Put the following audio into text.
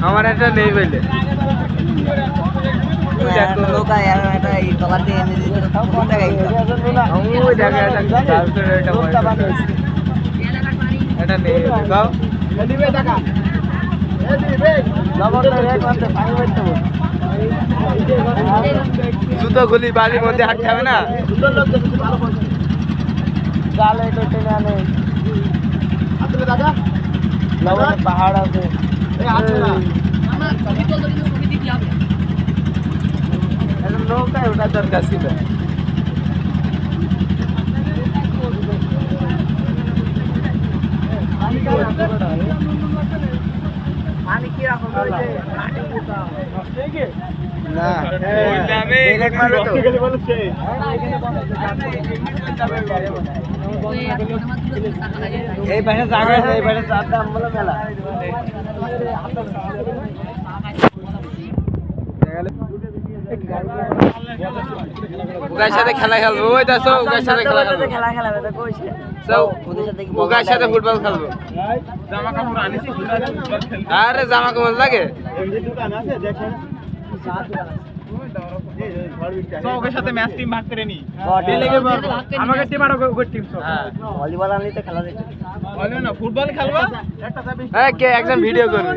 আমার একটা নেই বলে এটা নেই জুতো গুলি বাড়ির মধ্যে হাঁটতে হবে না পাহাড় আছে নৌকায় ওটা দরকার ছিল পানি কি রকম না এই পাশে জায়গা আছে এই পাশে চার দাম বলে মেলা উগার সাথে খেলা খেলবো ওই দেখো উগার সাথে খেলা খেলাবে তো কইছে সব ওদের সাথে উগার সাথে ফুটবল খেলবো জামা কাপড় আনিছি আরে জামা কাপড় লাগে এমনি দোকান আছে দেখেন ওদের সাথে ম্যাচ টিম ভাগ করে নি আমাকে টিম আর ওর টিম সব ভলিবল আনলি তো খেলা দেখতে ভলিবল না ফুটবল খেলবো একটা কে একজন ভিডিও করবে